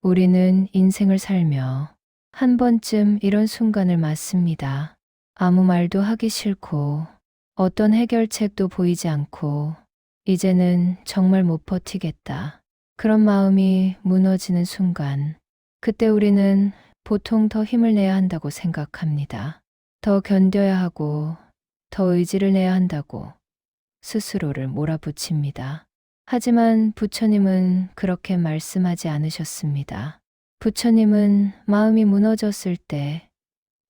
우리는 인생을 살며 한 번쯤 이런 순간을 맞습니다. 아무 말도 하기 싫고 어떤 해결책도 보이지 않고 이제는 정말 못 버티겠다. 그런 마음이 무너지는 순간, 그때 우리는 보통 더 힘을 내야 한다고 생각합니다. 더 견뎌야 하고 더 의지를 내야 한다고 스스로를 몰아붙입니다. 하지만 부처님은 그렇게 말씀하지 않으셨습니다. 부처님은 마음이 무너졌을 때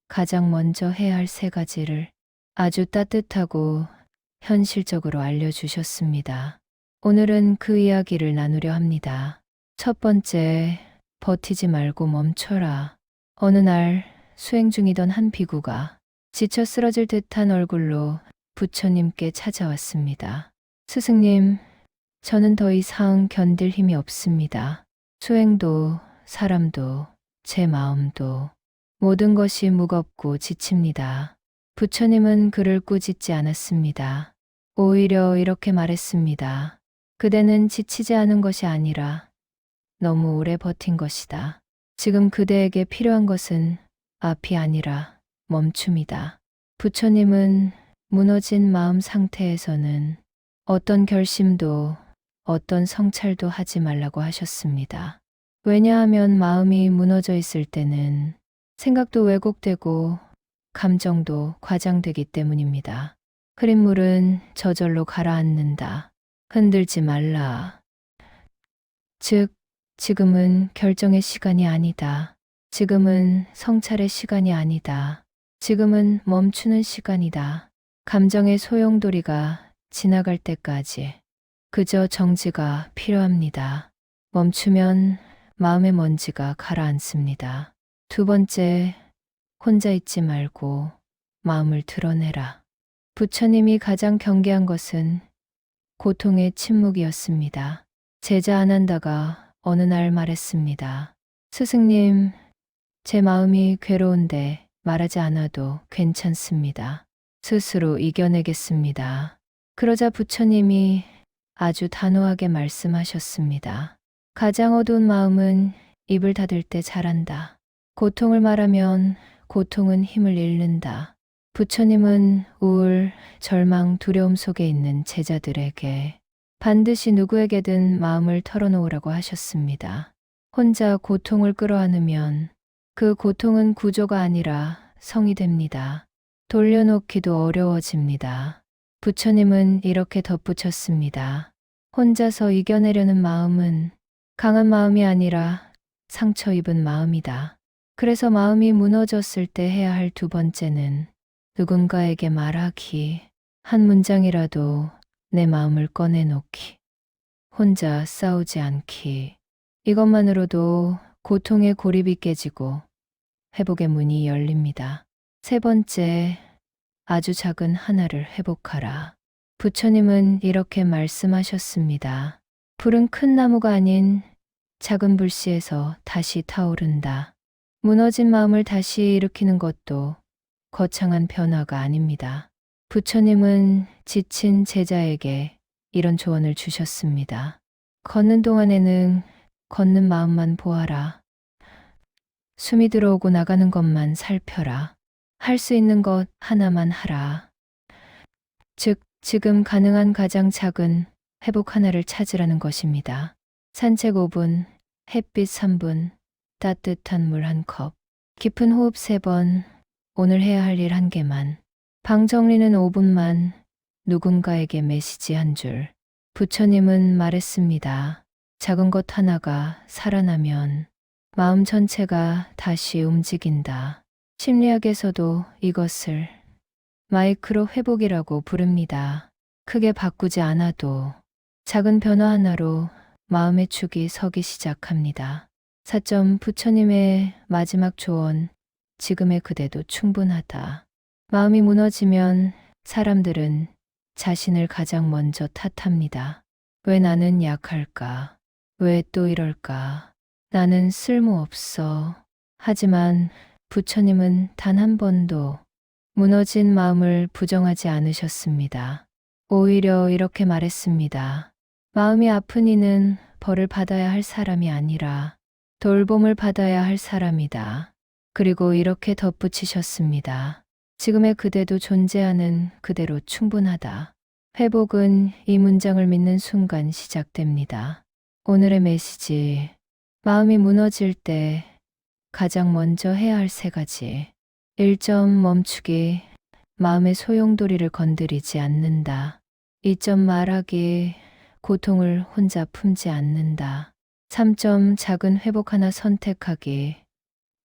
가장 먼저 해야 할 세 가지를 아주 따뜻하고 현실적으로 알려주셨습니다. 오늘은 그 이야기를 나누려 합니다. 첫 번째, 버티지 말고 멈춰라. 어느 날 수행 중이던 한 비구가 지쳐 쓰러질 듯한 얼굴로 부처님께 찾아왔습니다. 스승님, 저는 더 이상 견딜 힘이 없습니다. 수행도, 사람도, 제 마음도 모든 것이 무겁고 지칩니다. 부처님은 그를 꾸짖지 않았습니다. 오히려 이렇게 말했습니다. 그대는 지치지 않은 것이 아니라 너무 오래 버틴 것이다. 지금 그대에게 필요한 것은 앞이 아니라 멈춤이다. 부처님은 무너진 마음 상태에서는 어떤 결심도 어떤 성찰도 하지 말라고 하셨습니다. 왜냐하면 마음이 무너져 있을 때는 생각도 왜곡되고 감정도 과장되기 때문입니다. 흐린 물은 저절로 가라앉는다. 흔들지 말라. 즉, 지금은 결정의 시간이 아니다. 지금은 성찰의 시간이 아니다. 지금은 멈추는 시간이다. 감정의 소용돌이가 지나갈 때까지 그저 정지가 필요합니다. 멈추면 마음의 먼지가 가라앉습니다. 두 번째, 혼자 있지 말고 마음을 드러내라. 부처님이 가장 경계한 것은 고통의 침묵이었습니다. 제자 아난다가 어느 날 말했습니다. 스승님, 제 마음이 괴로운데 말하지 않아도 괜찮습니다. 스스로 이겨내겠습니다. 그러자 부처님이 아주 단호하게 말씀하셨습니다. 가장 어두운 마음은 입을 닫을 때 자란다. 고통을 말하면 고통은 힘을 잃는다. 부처님은 우울, 절망, 두려움 속에 있는 제자들에게 반드시 누구에게든 마음을 털어놓으라고 하셨습니다. 혼자 고통을 끌어안으면 그 고통은 구조가 아니라 성이 됩니다. 돌려놓기도 어려워집니다. 부처님은 이렇게 덧붙였습니다. 혼자서 이겨내려는 마음은 강한 마음이 아니라 상처 입은 마음이다. 그래서 마음이 무너졌을 때 해야 할 두 번째는 누군가에게 말하기, 한 문장이라도 내 마음을 꺼내놓기, 혼자 싸우지 않기. 이것만으로도 고통의 고립이 깨지고 회복의 문이 열립니다. 세 번째, 아주 작은 하나를 회복하라. 부처님은 이렇게 말씀하셨습니다. 불은 큰 나무가 아닌 작은 불씨에서 다시 타오른다. 무너진 마음을 다시 일으키는 것도 거창한 변화가 아닙니다. 부처님은 지친 제자에게 이런 조언을 주셨습니다. 걷는 동안에는 걷는 마음만 보아라. 숨이 들어오고 나가는 것만 살펴라. 할 수 있는 것 하나만 하라. 즉, 지금 가능한 가장 작은 회복 하나를 찾으라는 것입니다. 산책 5분, 햇빛 3분, 따뜻한 물 1컵, 깊은 호흡 3번, 오늘 해야 할 일 1개만, 방 정리는 5분만, 누군가에게 메시지 1줄. 부처님은 말했습니다. 작은 것 하나가 살아나면 마음 전체가 다시 움직인다. 심리학에서도 이것을 마이크로 회복이라고 부릅니다. 크게 바꾸지 않아도 작은 변화 하나로 마음의 축이 서기 시작합니다. 4점 부처님의 마지막 조언, 지금의 그대도 충분하다. 마음이 무너지면 사람들은 자신을 가장 먼저 탓합니다. 왜 나는 약할까? 왜 또 이럴까? 나는 쓸모없어. 하지만 부처님은 단 한 번도 무너진 마음을 부정하지 않으셨습니다. 오히려 이렇게 말했습니다. 마음이 아픈 이는 벌을 받아야 할 사람이 아니라 돌봄을 받아야 할 사람이다. 그리고 이렇게 덧붙이셨습니다. 지금의 그대도 존재하는 그대로 충분하다. 회복은 이 문장을 믿는 순간 시작됩니다. 오늘의 메시지. 마음이 무너질 때 가장 먼저 해야 할 세 가지. 1점 멈추기. 마음의 소용돌이를 건드리지 않는다. 2점 말하기. 고통을 혼자 품지 않는다. 3점 작은 회복 하나 선택하기.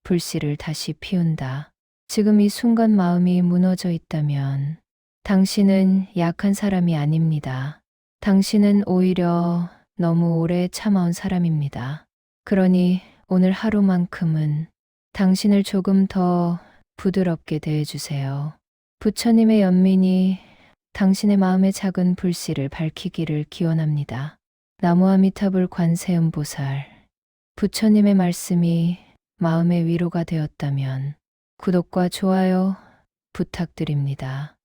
불씨를 다시 피운다. 지금 이 순간 마음이 무너져 있다면 당신은 약한 사람이 아닙니다. 당신은 오히려 너무 오래 참아온 사람입니다. 그러니 오늘 하루만큼은 당신을 조금 더 부드럽게 대해주세요. 부처님의 연민이 당신의 마음의 작은 불씨를 밝히기를 기원합니다. 나무아미타불 관세음보살. 부처님의 말씀이 마음의 위로가 되었다면 구독과 좋아요 부탁드립니다.